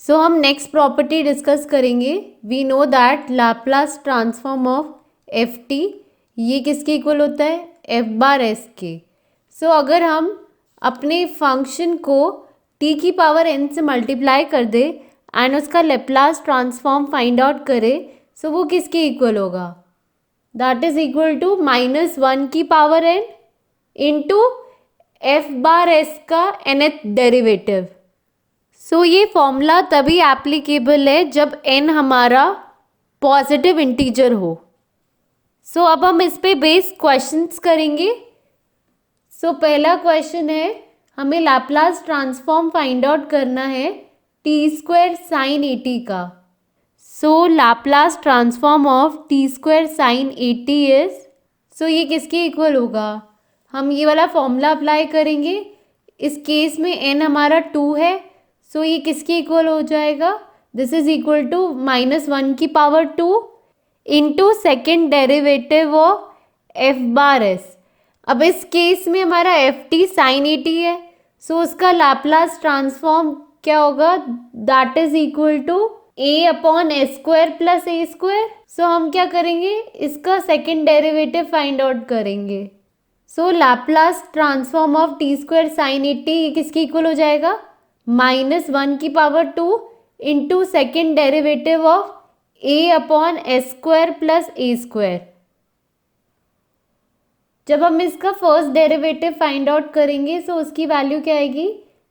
सो हम next property discuss करेंगे। We know that Laplace transform of F T ये किसके इक्वल होता है, एफ बार एस के। सो अगर हम अपने फंक्शन को टी की पावर एन से मल्टीप्लाई कर दे एंड उसका लेप्लास ट्रांसफॉर्म फाइंड आउट करें, सो वो किसके इक्वल होगा, दैट इज इक्वल टू -1 की power N into F bar S का nth डेरिवेटिव। सो ये फॉर्मूला तभी एप्लीकेबल है जब n हमारा पॉजिटिव इंटीजर हो। सो अब हम इस पे बेस क्वेश्चंस करेंगे। सो पहला क्वेश्चन है, हमें लाप्लास ट्रांसफॉर्म फाइंड आउट करना है t² sin 80 का। So Laplace transform of t² sin 80 is, so ये किसके इक्वल होगा, हम ये वाला फॉर्मूला अप्लाई करेंगे। इस केस में n हमारा 2 है, सो ये किसके इक्वल हो जाएगा, दिस इज इक्वल टू -1 की power 2 into second derivative of F bar S. अब इस केस में हमारा एफ टी साइन 80 है, सो उसका लाप्लास ट्रांसफॉर्म क्या होगा, that is equal to a upon s square plus a square. So हम क्या करेंगे, इसका सेकेंड डेरिवेटिव फाइंड आउट करेंगे। So Laplace transform of t² sin 80 ये किसके इक्वल हो जाएगा, -1 की power 2 into second derivative of a upon s square plus a square. जब हम इसका फर्स्ट डेरिवेटिव फाइंड आउट करेंगे, सो उसकी वैल्यू क्या आएगी,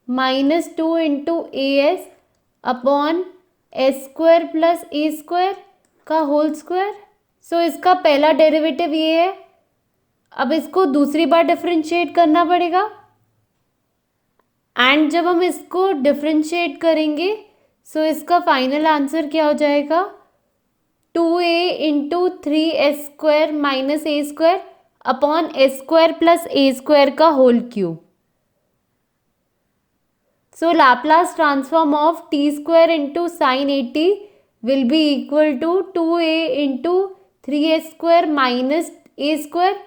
-2 into A S upon s square plus a square का होल स्क्वायर। सो इसका पहला डेरिवेटिव ये है, अब इसको दूसरी बार डिफरेंशिएट करना पड़ेगा एंड जब हम इसको डिफरेंशिएट करेंगे, सो इसका फाइनल आंसर क्या हो जाएगा, 2a into 3s² minus a square upon s square plus a square का whole cube. So Laplace transform of t² into sine 80 will be equal to 2a into 3s² minus a square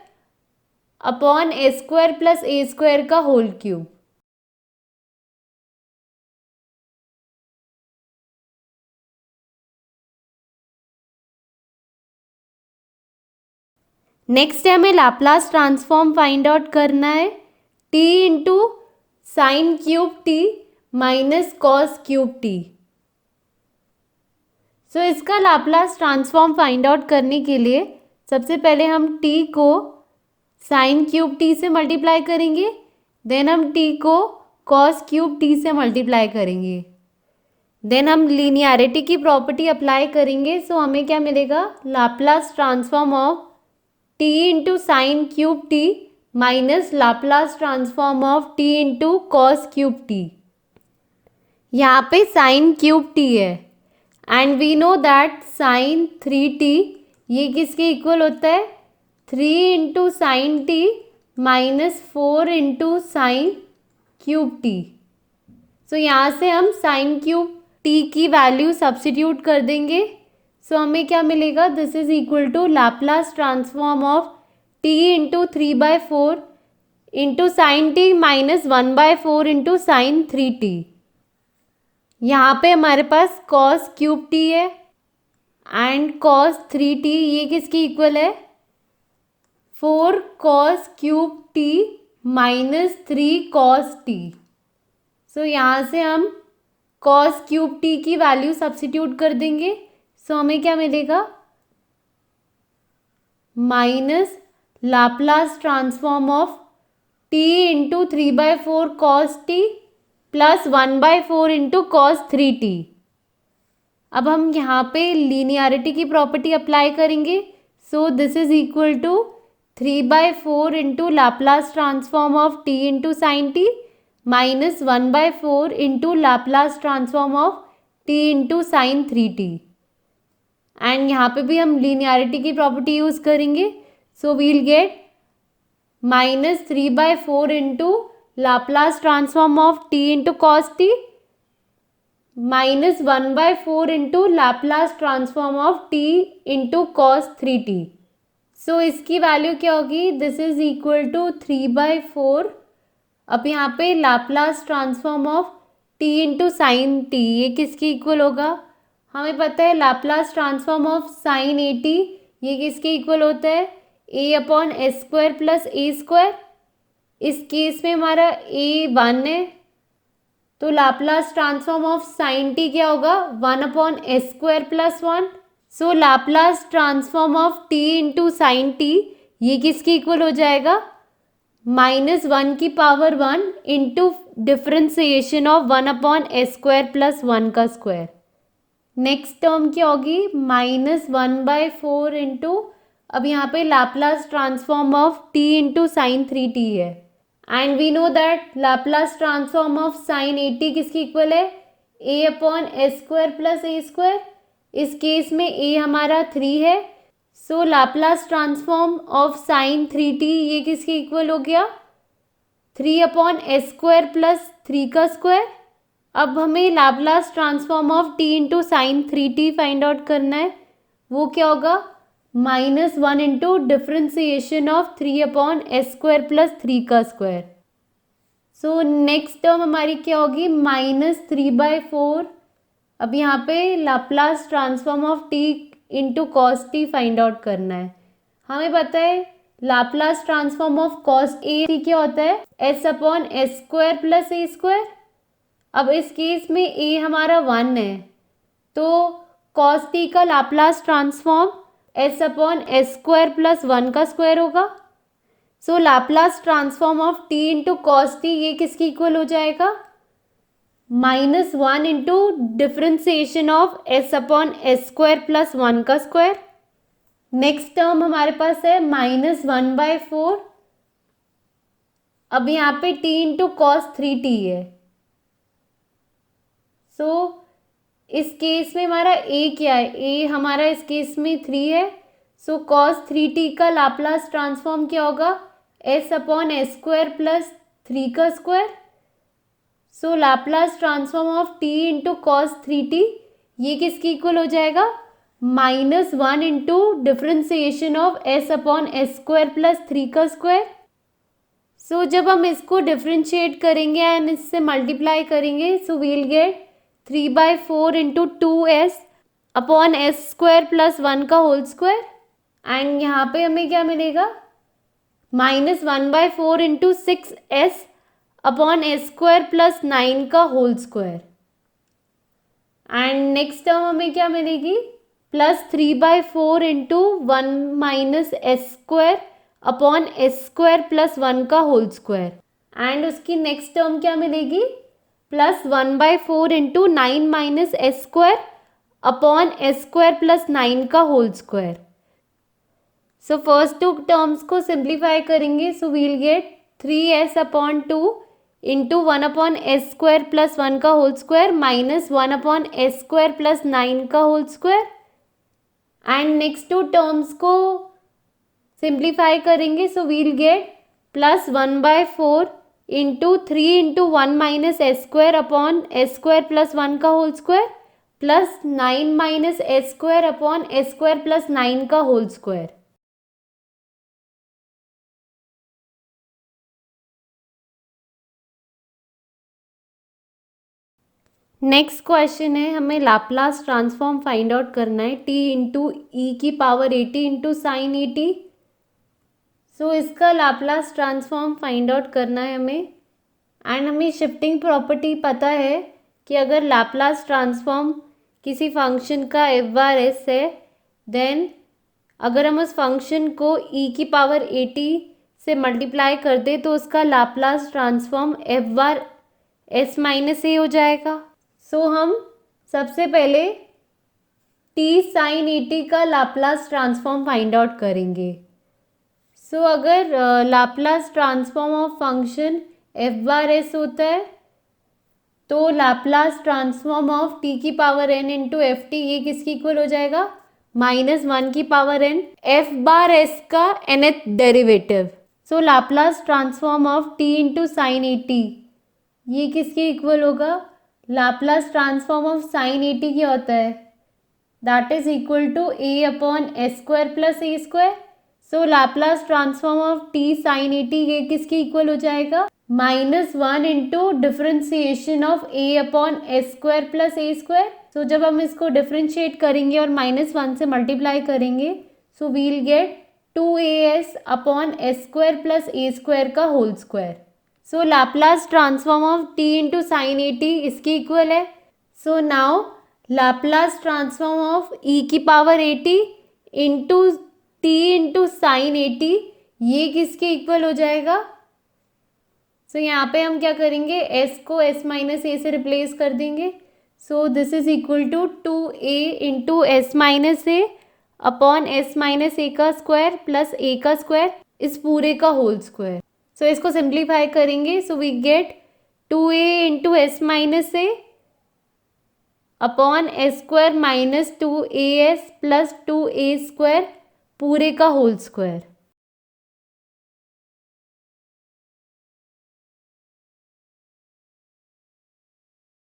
upon s square plus a square का whole cube. Next है, हमें Laplace transform find out करना है t into sine cube t minus cos cube t. So इसका Laplace transform find out करने के लिए सबसे पहले हम t को साइन क्यूब टी से मल्टीप्लाई करेंगे, देन हम t को कॉस क्यूब टी से मल्टीप्लाई करेंगे, देन हम लीनियरिटी की प्रॉपर्टी अप्लाई करेंगे। सो हमें क्या मिलेगा, Laplace transform of t into sine cube t minus Laplace transform of t into cos cube t. यहाँ पे साइन क्यूब टी है and we know that sine 3t ये किसके इक्वल होता है, 3 into sine t minus 4 into sine cube t. So यहाँ से हम साइन क्यूब टी की वैल्यू सब्स्टिट्यूट कर देंगे। सो हमें क्या मिलेगा, this is equal to Laplace transform of t into 3/4 into sine t minus 1/4 into sine 3t। यहाँ पे हमारे पास कॉस क्यूब टी है एंड कॉस 3t ये किसकी इक्वल है, 4 cos cube t minus 3 cos t. So यहाँ से हम कॉस क्यूब टी की वैल्यू सब्स्टिट्यूट कर देंगे। सो हमें क्या मिलेगा, minus Laplace transform of t into 3/4 cos T plus 1/4 into cos 3t। अब हम यहाँ पे लीनियरिटी की प्रॉपर्टी अप्लाई करेंगे। So this is equal to 3/4 into Laplace transform of t into sine t minus 1/4 into Laplace transform of t into sine 3t। And यहाँ पे भी हम लीनियरिटी की प्रॉपर्टी यूज करेंगे। So we'll get minus 3/4 into Laplace transform of t into cos t minus 1/4 into Laplace transform of t into cos 3t। So इसकी value क्या होगी, this is equal to 3/4। अब यहाँ पे Laplace transform of t into sine T, ये किसके इक्वल होगा? हमें पता है Laplace transform of sine a t, ये किसके इक्वल होता है? A upon s square plus a square. इस केस में हमारा ए 1 है, तो Laplace transform of sign T क्या होगा? 1 upon s square plus 1। So Laplace transform of t into sine T, ये किसके इक्वल हो जाएगा? -1 की power 1 into differentiation of 1 upon s square plus 1 का स्क्वायर। नेक्स्ट टर्म क्या होगी? -1/4 इंटू, अब यहाँ पे Laplace transform of t into sine 3t है, and we know that Laplace transform of sine a t किसकी इक्वल है? A upon s square plus a square. इस केस में ए हमारा 3 है, so Laplace transform of sine 3t ये किसके इक्वल हो गया? 3 अपॉन एस स्क्वायर प्लस 3 का स्क्वायर। अब हमें Laplace transform of t into sine 3t find out करना है, वो क्या होगा? -1 into differentiation of 3 upon s square plus 3 का स्क्वायर। सो नेक्स्ट टर्म हमारी क्या होगी? -3/4। अब यहाँ पे Laplace transform of t into cos t find out करना है। हमें पता है Laplace transform of cos a t क्या होता है? S upon s square plus a square. अब इस केस में ए हमारा 1 है, तो कॉस टी का Laplace transform s upon s square plus 1 का स्क्वायर होगा। So Laplace transform of t into cos t ये किसकी इक्वल हो जाएगा? -1 into differentiation of S upon s square plus 1 का स्क्वायर। नेक्स्ट टर्म हमारे पास है -1/4। अब यहाँ पे t इंटू कॉस 3t है, सो इस केस में हमारा a क्या है? a हमारा इस केस में 3 है, सो कॉस 3t का लाप्लास ट्रांसफॉर्म क्या होगा? s upon s square plus 3 का square. So Laplace transform of t into cos 3t ये किसकी इक्वल हो जाएगा? -1 into differentiation of s upon s square plus 3 का स्क्वायर। सो जब हम इसको डिफ्रेंशिएट करेंगे एंड इससे मल्टीप्लाई करेंगे, so we'll get 3/4 into 2s upon s square plus 1 का होल स्क्वायर, एंड यहाँ पे हमें क्या मिलेगा? -1/4 into 6s upon s square plus 9 का whole square. And next term हमें क्या मिलेगी? +3/4 into 1 minus s square upon s square plus 1 का होल स्क्वायर, एंड उसकी नेक्स्ट टर्म क्या मिलेगी? +1/4 into 9 minus s square upon s square plus 9 का whole square. So first 2 terms को simplify करेंगे, so we'll get 3s upon 2 into 1 upon s square plus 1 का whole square minus 1 upon s square plus 9 का whole square, and next 2 terms को simplify करेंगे, so we'll get +1/4 into 3 into 1 minus s square upon s square plus 1 का whole square plus 9 minus s square upon s square plus 9 का whole square. Next question है, हमें Laplace transform find out करना है t into e की power a t into sine a t. So इसका Laplace transform find out करना है हमें, एंड हमें शिफ्टिंग प्रॉपर्टी पता है कि अगर लाप्लास ट्रांसफॉर्म किसी फंक्शन का एफ बार एस है, देन अगर हम उस फंक्शन को ई की पावर ए टी से मल्टीप्लाई कर दे तो उसका Laplace transform f bar s minus a हो जाएगा। सो हम सबसे पहले टी साइन ए टी का लाप्लास ट्रांसफॉर्म फाइंड आउट करेंगे। सो अगर Laplace transform of function f bar s होता है तो लाप्लास ट्रांसफॉर्म ऑफ टी की power N into f T ये किसकी इक्वल हो जाएगा? -1 की power n f bar S का nth derivative. So Laplace transform of t into sine a t ये किसके इक्वल होगा? Laplace transform of sine a t क्या होता है? That is equal to a upon s square plus a square. So Laplace transform of t sine a t ये किसके इक्वल हो जाएगा, -1 into differentiation of A upon s square plus a square. सो जब हम इसको डिफ्रेंशिएट करेंगे और -1 से मल्टीप्लाई करेंगे, so we'll get 2as upon s square plus a square का whole square. So Laplace transform of t into sine a t इसके equal है। So now Laplace transform of e की power a t into t into sine a t ये किसके इक्वल हो जाएगा। सो यहाँ पे हम क्या करेंगे, s को s माइनस ए से रिप्लेस कर देंगे। So this is equal to 2a into s minus a upon s minus a का स्क्वायर प्लस ए का स्क्वायर इस पूरे का होल स्क्वायर। सो इसको सिंप्लीफाई करेंगे, so we get 2a into s minus a upon s square minus 2as plus 2a square पूरे का whole square.